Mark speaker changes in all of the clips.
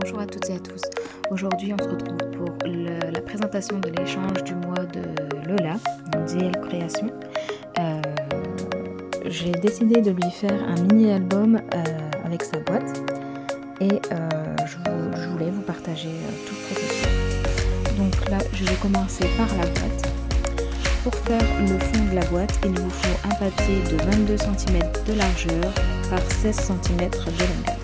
Speaker 1: Bonjour à toutes et à tous. Aujourd'hui, on se retrouve pour la présentation de l'échange du mois de Lola, DL Création. J'ai décidé de lui faire un mini-album avec sa boîte et je voulais vous partager tout le processus. Donc là, je vais commencer par la boîte. Pour faire le fond de la boîte, il vous faut un papier de 22 cm de largeur par 16 cm de longueur.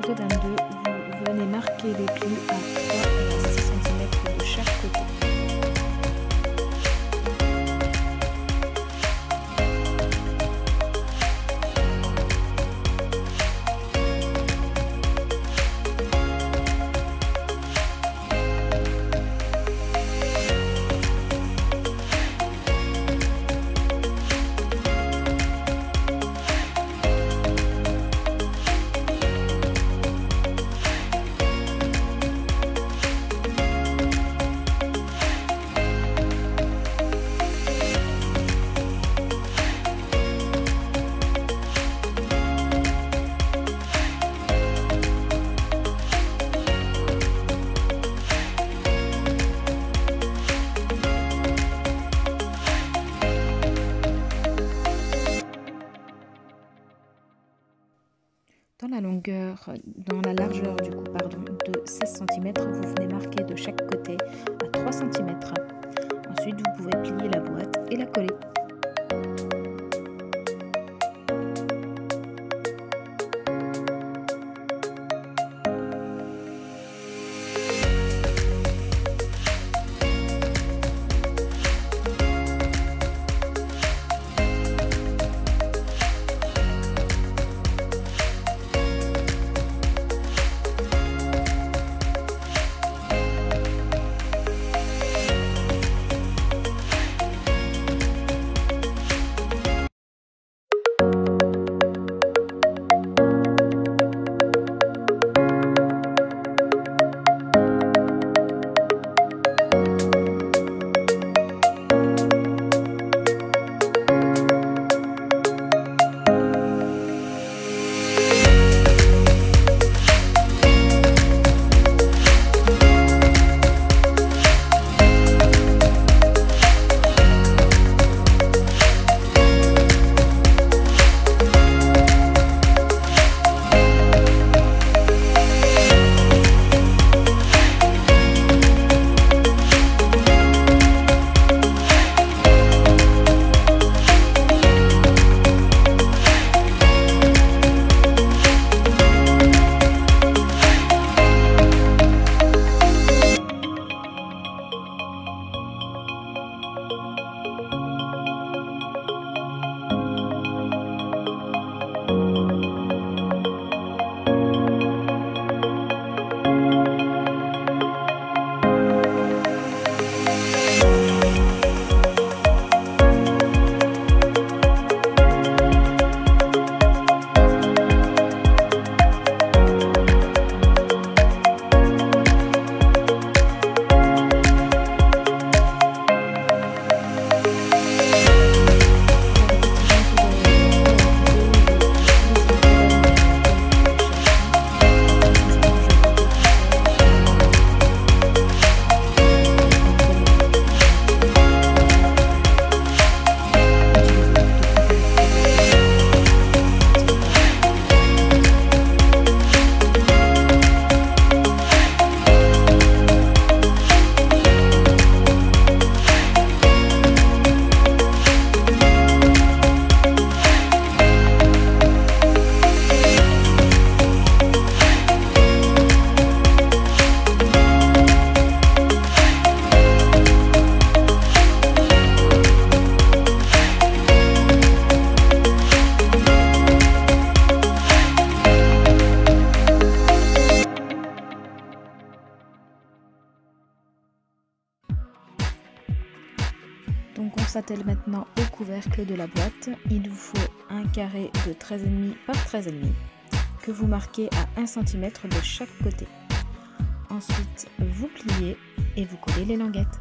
Speaker 1: Vous venez marquer les plis à 3 et à 6 cm de chaque côté. Dans la largeur de 16 cm, vous venez marquer de chaque côté à 3 cm. Ensuite, vous pouvez plier la boîte et la coller. Donc on s'attelle maintenant au couvercle de la boîte. Il vous faut un carré de 13,5 par 13,5 que vous marquez à 1 cm de chaque côté. Ensuite, vous pliez et vous collez les languettes.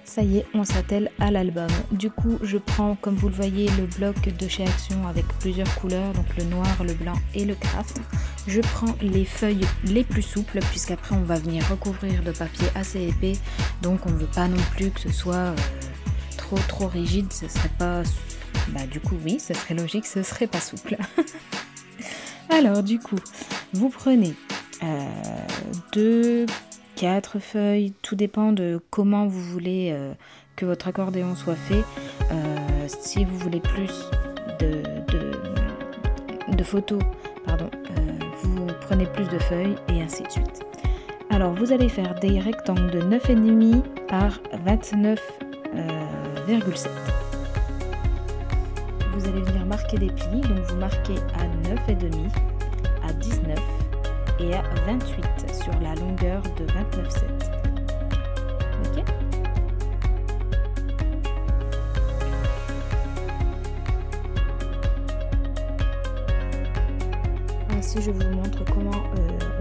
Speaker 1: Ça y est, on s'attelle à l'album. Du coup, je prends, comme vous le voyez, le bloc de chez Action avec plusieurs couleurs, donc le noir, le blanc et le craft. Je prends les feuilles les plus souples, puisqu'après on va venir recouvrir de papier assez épais, donc on ne veut pas non plus que ce soit trop rigide, ce serait pas... Bah du coup oui, ce serait logique, ce serait pas souple. Alors du coup, vous prenez 4 feuilles, tout dépend de comment vous voulez que votre accordéon soit fait. Si vous voulez plus de photos, pardon, vous prenez plus de feuilles et ainsi de suite. Alors vous allez faire des rectangles de 9,5 par 29,7. Vous allez venir marquer des plis, donc vous marquez à 9,5, à 19 et à 28 sur la longueur de 29,7. Ok ? Ainsi, je vous montre comment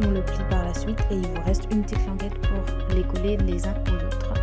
Speaker 1: on le plie par la suite et il vous reste une petite languette pour les coller les uns aux autres.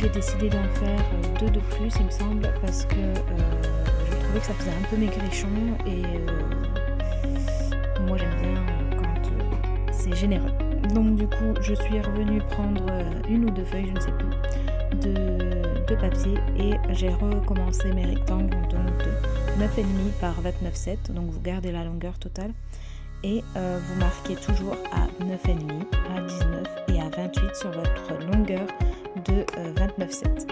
Speaker 1: j'ai décidé d'en faire 2 de plus, il me semble, parce que je trouvais que ça faisait un peu maigrichon et moi j'aime bien quand c'est généreux. Donc du coup, je suis revenue prendre 1 ou 2 feuilles, je ne sais plus, de papier et j'ai recommencé mes rectangles donc de 9,5 par 29,7, donc vous gardez la longueur totale et vous marquez toujours à 9,5, à 19 et à 28 sur votre longueur de 29,7.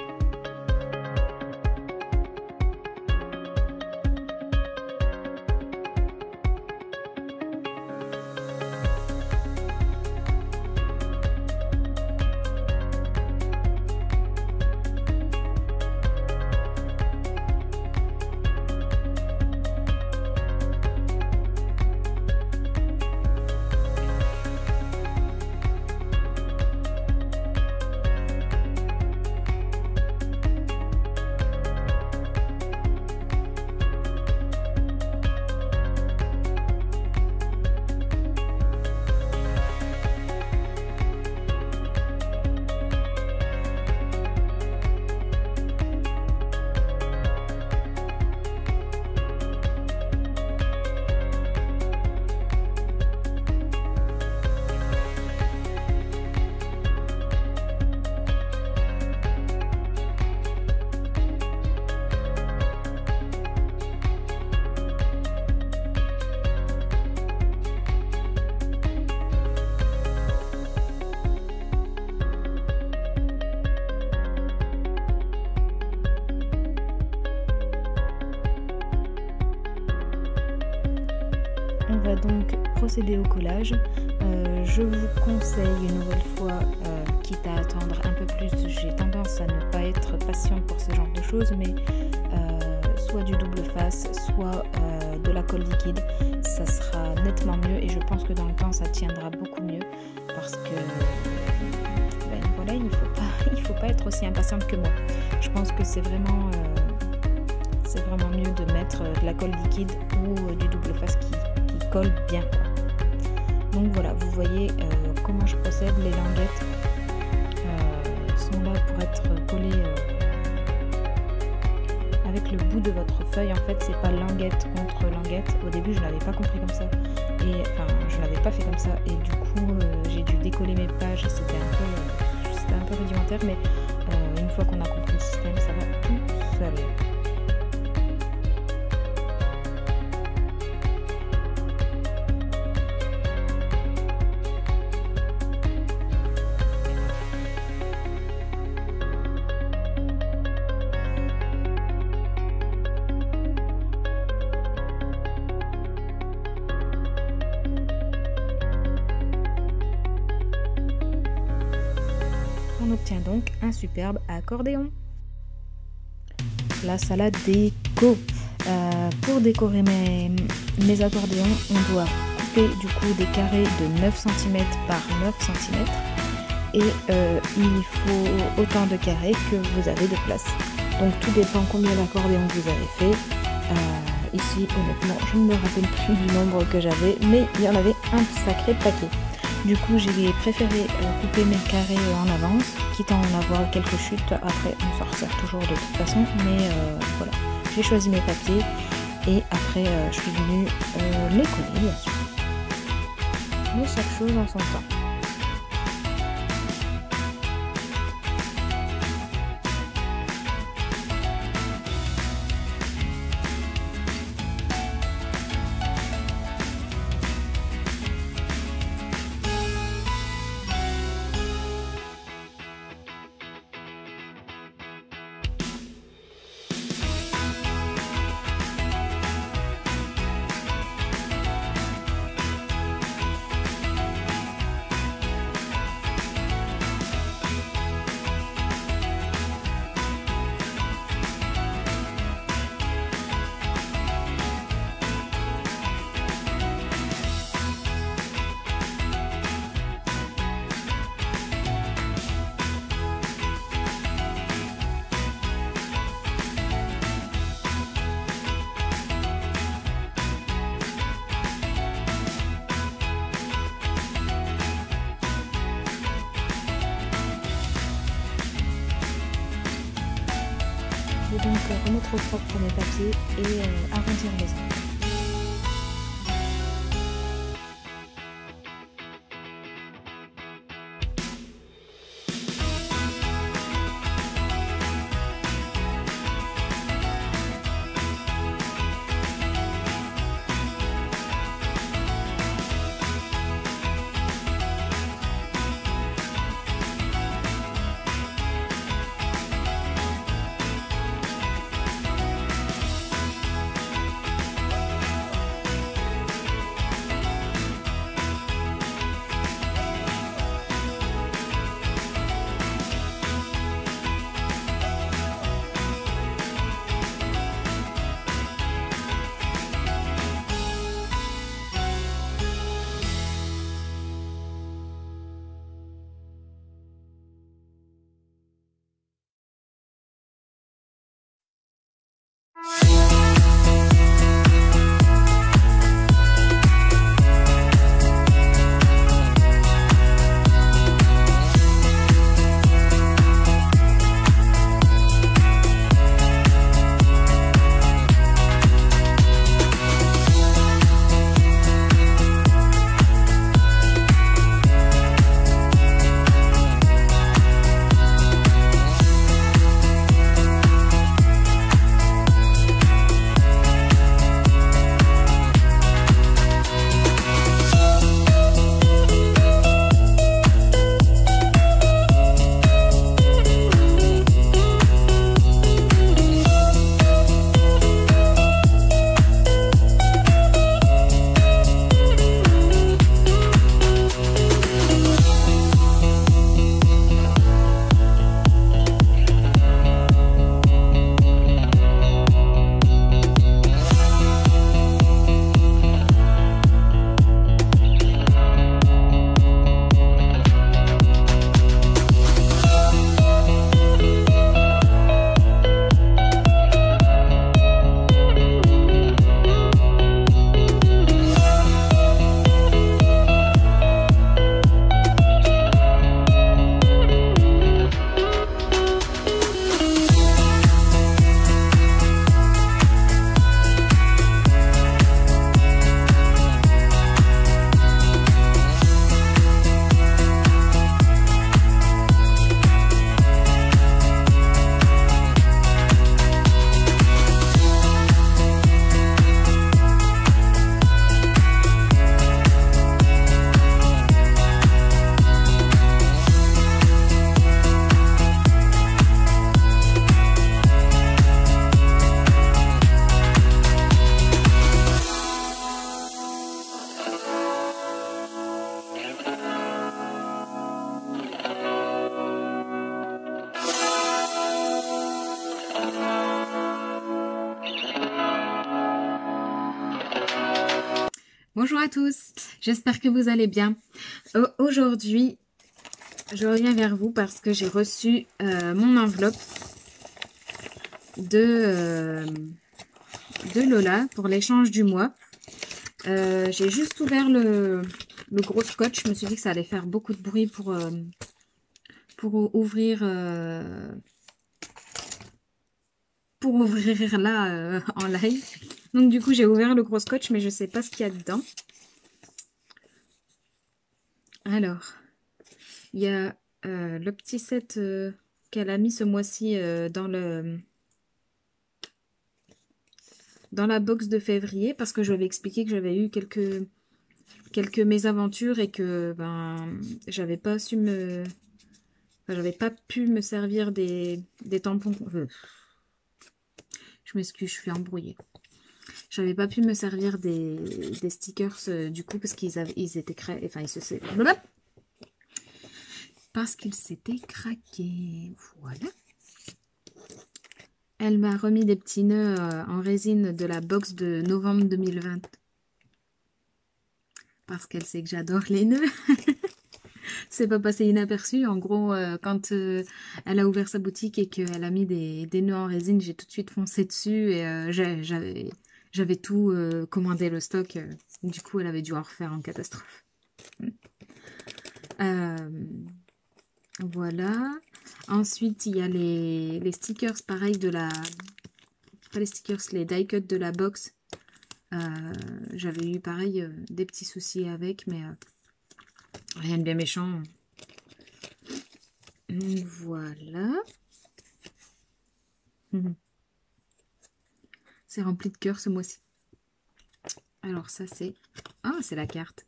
Speaker 1: On va donc procéder au collage. Je vous conseille une nouvelle fois, quitte à attendre un peu plus, j'ai tendance à ne pas être patiente pour ce genre de choses, mais soit du double face, soit de la colle liquide, ça sera nettement mieux et je pense que dans le temps ça tiendra beaucoup mieux parce que ben, voilà, il faut pas être aussi impatiente que moi. Je pense que c'est vraiment mieux de mettre de la colle liquide ou du double face qui colle bien. Donc voilà, vous voyez comment je procède. Les languettes sont là pour être collées avec le bout de votre feuille. En fait, c'est pas languette contre languette. Au début, je l'avais pas compris comme ça, et enfin, je l'avais pas fait comme ça, et du coup, j'ai dû décoller mes pages. C'était un peu rudimentaire, mais une fois qu'on a compris le système, ça va tout seul. On obtient donc un superbe accordéon. La salade déco. Pour décorer mes accordéons, on doit couper du coup des carrés de 9 cm par 9 cm et il faut autant de carrés que vous avez de place. Donc tout dépend combien d'accordéons vous avez fait. Ici honnêtement je ne me rappelle plus du nombre que j'avais, mais il y en avait un sacré paquet. Du coup, j'ai préféré couper mes carrés en avance, quitte à en avoir quelques chutes. Après, on s'en resserre toujours de toute façon. Mais voilà, j'ai choisi mes papiers et après, je suis venue les coller, bien sûr. Mais chaque chose en son temps. remettre au propre mes papiers et arrondir les angles. Bonjour à tous, j'espère que vous allez bien. Aujourd'hui, je reviens vers vous parce que j'ai reçu mon enveloppe de Lola pour l'échange du mois. J'ai juste ouvert le gros scotch, je me suis dit que ça allait faire beaucoup de bruit pour ouvrir là en live. Donc du coup j'ai ouvert le gros scotch mais je sais pas ce qu'il y a dedans. Alors, il y a le petit set qu'elle a mis ce mois-ci dans la box de février parce que je lui avais expliqué que j'avais eu quelques mésaventures et que j'avais pas pu me servir des tampons. Je m'excuse, je suis embrouillée. J'avais pas pu me servir des stickers du coup parce qu'ils étaient créés. Enfin, parce qu'ils s'étaient craqués. Voilà. Elle m'a remis des petits nœuds en résine de la box de novembre 2020. Parce qu'elle sait que j'adore les nœuds. C'est pas passé inaperçu. En gros, quand elle a ouvert sa boutique et qu'elle a mis des nœuds en résine, j'ai tout de suite foncé dessus et j'avais tout commandé le stock. Du coup, elle avait dû en refaire en catastrophe. Voilà. Ensuite, il y a les stickers pareil de Après les stickers, les die cut de la box, j'avais eu pareil des petits soucis avec, mais rien de bien méchant. Voilà. C'est rempli de cœurs ce mois-ci. Alors ça c'est... Ah, c'est la carte.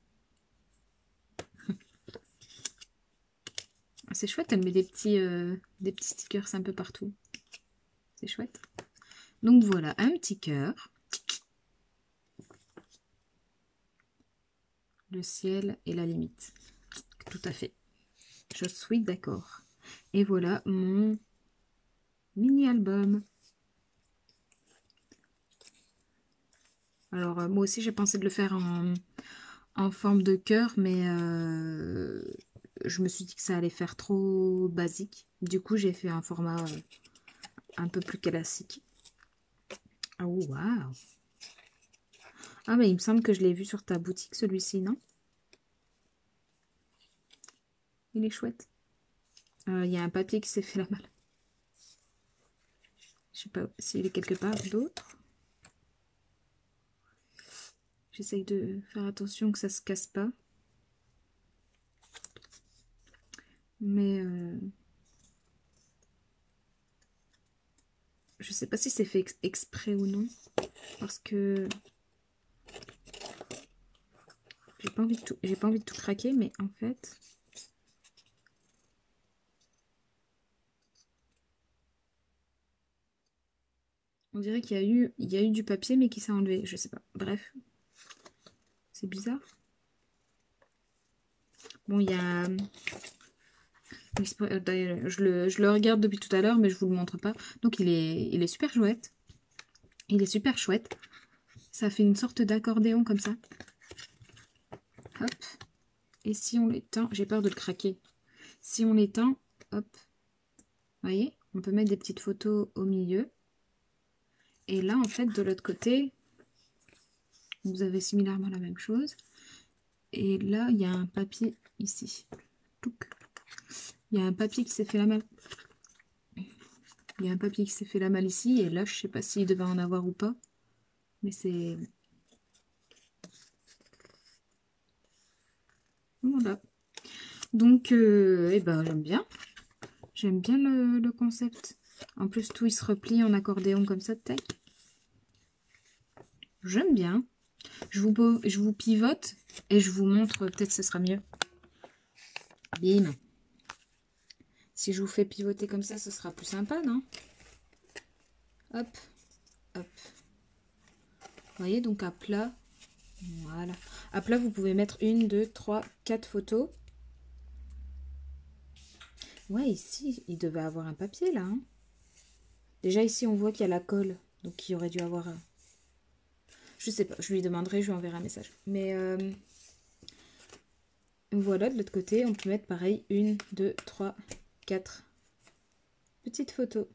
Speaker 1: C'est chouette, elle met des petits stickers un peu partout. C'est chouette. Donc voilà, un petit cœur. Le ciel est la limite. Tout à fait. Je suis d'accord. Et voilà mon mini-album. Alors moi aussi j'ai pensé de le faire en forme de cœur, mais je me suis dit que ça allait faire trop basique. Du coup j'ai fait un format un peu plus classique. Oh waouh! Ah mais il me semble que je l'ai vu sur ta boutique celui-ci, non? Il est chouette. Il y a un papier qui s'est fait la malle. Je sais pas s'il est quelque part d'autre. J'essaye de faire attention que ça se casse pas. Mais je sais pas si c'est fait exprès ou non. Parce que j'ai pas envie de tout craquer, mais en fait. On dirait qu'il y a eu du papier mais qui s'est enlevé. Je sais pas. Bref. C'est bizarre. Bon, il y a... Je le regarde depuis tout à l'heure, mais je vous le montre pas. Donc, il est super chouette. Il est super chouette. Ça fait une sorte d'accordéon comme ça. Hop. Et si on l'éteint... J'ai peur de le craquer. Si on l'éteint, hop. Vous voyez? On peut mettre des petites photos au milieu. Et là, en fait, de l'autre côté, vous avez similairement la même chose. Et là, il y a un papier ici. Il y a un papier qui s'est fait la malle. Il y a un papier qui s'est fait la malle ici. Et là, je sais pas s'il devait en avoir ou pas. Mais c'est... Voilà. Donc, eh ben, j'aime bien. J'aime bien le concept. En plus, tout il se replie en accordéon comme ça, tac. J'aime bien. Je vous pivote et je vous montre. Peut-être ce sera mieux. Bim. Si je vous fais pivoter comme ça, ce sera plus sympa, non? Hop, hop. Vous voyez, donc à plat. Voilà. À plat, vous pouvez mettre 1, 2, 3, 4 photos. Ouais, ici, il devait avoir un papier, là. Hein. Déjà, ici, on voit qu'il y a la colle. Donc, il aurait dû avoir... Je sais pas, je lui demanderai, je lui enverrai un message. Mais voilà, de l'autre côté, on peut mettre pareil 1, 2, 3, 4 petites photos.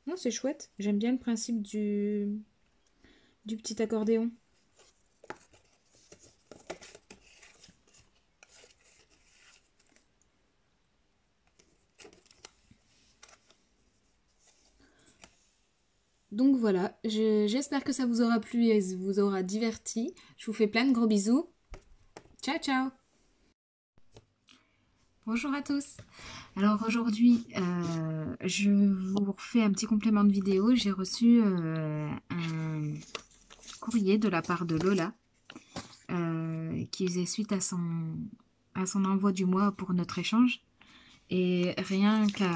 Speaker 1: Non, c'est chouette. J'aime bien le principe du petit accordéon. Donc voilà, j'espère que ça vous aura plu et vous aura diverti. Je vous fais plein de gros bisous. Ciao, ciao! Bonjour à tous. Alors aujourd'hui, je vous refais un petit complément de vidéo. J'ai reçu un courrier de la part de Lola qui faisait suite à son envoi du mois pour notre échange. Et rien qu'à...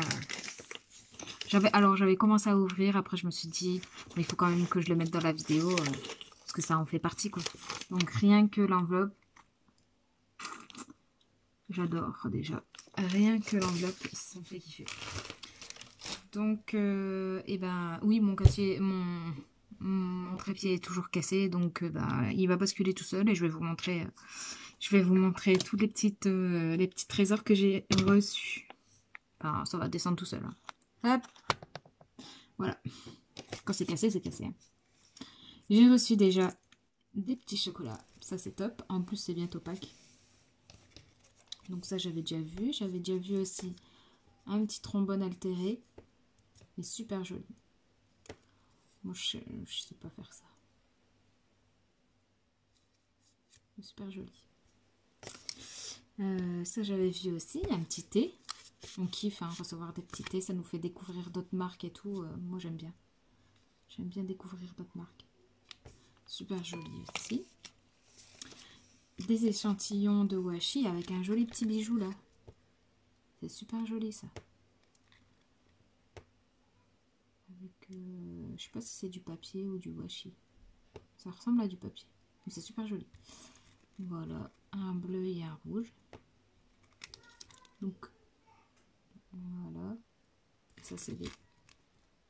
Speaker 1: J'avais commencé à ouvrir, après je me suis dit, il faut quand même que je le mette dans la vidéo, parce que ça en fait partie, quoi. Donc rien que l'enveloppe, j'adore déjà. Rien que l'enveloppe, ça me fait kiffer. Donc, et ben, oui, mon trépied est toujours cassé, donc il va basculer tout seul et je vais vous montrer tous les petits trésors que j'ai reçus. Enfin, ça va descendre tout seul. Hein. Hop, voilà. Quand c'est cassé, c'est cassé. Hein. J'ai reçu déjà des petits chocolats, ça c'est top. En plus, c'est bientôt Pâques. Donc ça, j'avais déjà vu. J'avais déjà vu aussi un petit trombone altéré. Il est super joli. Moi, je sais pas faire ça. Super joli. Ça, j'avais vu aussi, un petit thé. On kiffe hein, recevoir des petits thés, ça nous fait découvrir d'autres marques et tout. Moi, j'aime bien. J'aime bien découvrir d'autres marques. Super joli aussi. Des échantillons de washi avec un joli petit bijou là. C'est super joli ça. Avec, je sais pas si c'est du papier ou du washi. Ça ressemble à du papier, mais c'est super joli. Voilà, un bleu et un rouge. Donc, voilà. Ça, c'est des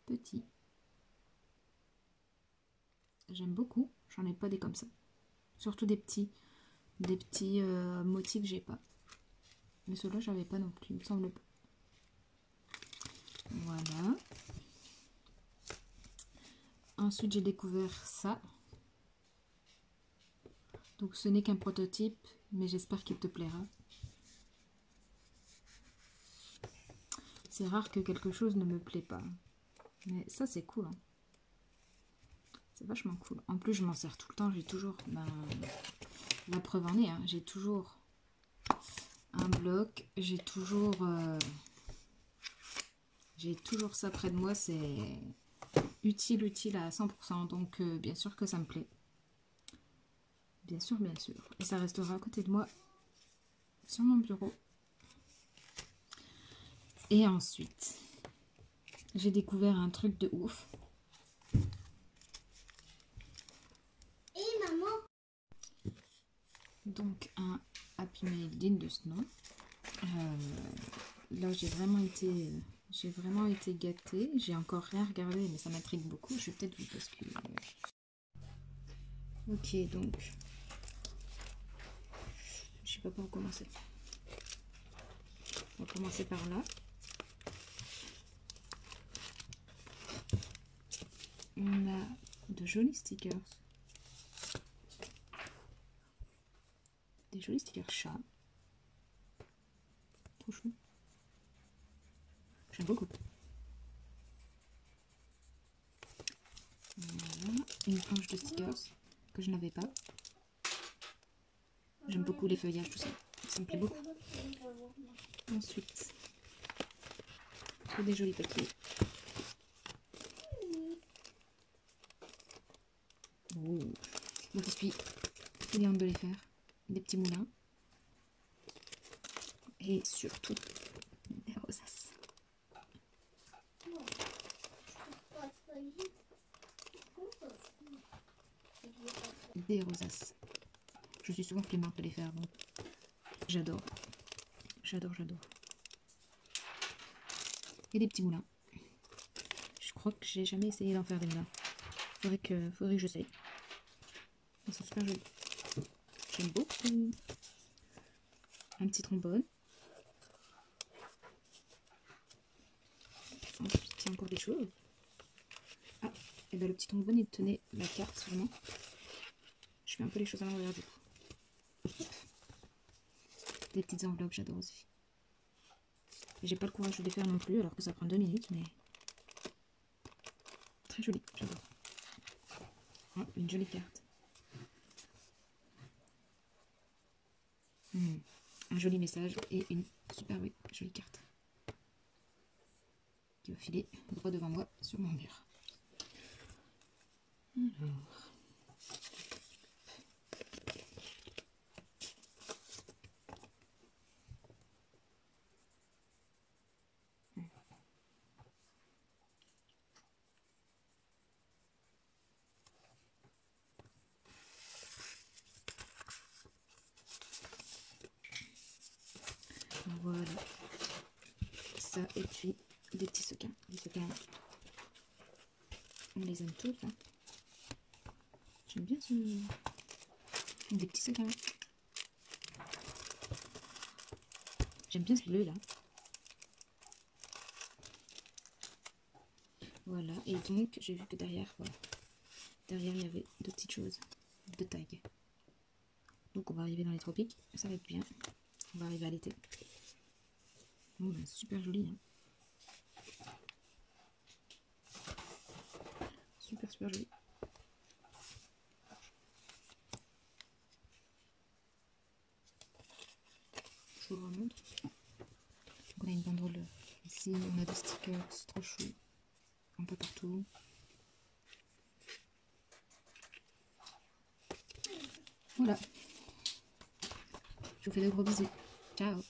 Speaker 1: petits. J'aime beaucoup. J'en ai pas des comme ça. Surtout des petits. Des petits motifs, j'ai pas. Mais ceux-là, j'avais pas non plus, il me semble pas. Voilà. Ensuite, j'ai découvert ça. Donc, ce n'est qu'un prototype, mais j'espère qu'il te plaira. C'est rare que quelque chose ne me plaît pas. Mais ça, c'est cool. Hein. C'est vachement cool. En plus, je m'en sers tout le temps. J'ai toujours... la preuve en est. Hein, j'ai toujours un bloc. J'ai toujours ça près de moi. C'est utile à 100%. Donc, bien sûr que ça me plaît. Bien sûr, bien sûr. Et ça restera à côté de moi sur mon bureau. Et ensuite, j'ai découvert un truc de ouf.
Speaker 2: Et maman.
Speaker 1: Donc un Happy Mail digne de ce nom. Là j'ai vraiment été gâtée. J'ai encore rien regardé mais ça m'intrigue beaucoup. Je vais peut-être vous basculer. Ok donc je sais pas par où commencer. On va commencer par là. On a de jolis stickers. Des jolis stickers chats. Trop chou. J'aime beaucoup. Voilà. Une planche de stickers que je n'avais pas. J'aime beaucoup les feuillages, tout ça. Ça me plaît beaucoup. Ensuite, des jolis papiers. Oh. Donc je suis cliente de les faire. Des petits moulins. Et surtout, des rosaces. Des rosaces. Je suis souvent flemmarde de les faire, donc j'adore. J'adore, j'adore. Et des petits moulins. Je crois que j'ai jamais essayé d'en faire des moulins. Faudrait que j'essaye. Ils sont super jolis. J'aime beaucoup. Un petit trombone. Ensuite, il y a encore des choses. Ah, et bien le petit trombone, il tenait la carte sûrement. Je fais un peu les choses à l'envers du coup. Des petites enveloppes, j'adore aussi. Et j'ai pas le courage de les faire non plus, alors que ça prend 2 minutes, mais très joli, j'adore. Oh, une jolie carte. Un joli message et une super jolie carte qui va filer droit devant moi sur mon mur. Alors. Voilà. Ça et puis des petits sequins. Des sequins. On les aime tous. Hein. J'aime bien ce... Des petits sequins. J'aime bien ce bleu là. Voilà. Et donc j'ai vu que derrière, voilà. Derrière il y avait deux petites choses de taille. Donc on va arriver dans les tropiques. Ça va être bien. On va arriver à l'été. Oh, ben, super joli. Hein.
Speaker 3: super joli. Je vous le remontre. Donc on a une banderole ici, on a des stickers, c'est trop chou, un peu partout. Voilà. Je vous fais de gros bisous. Ciao.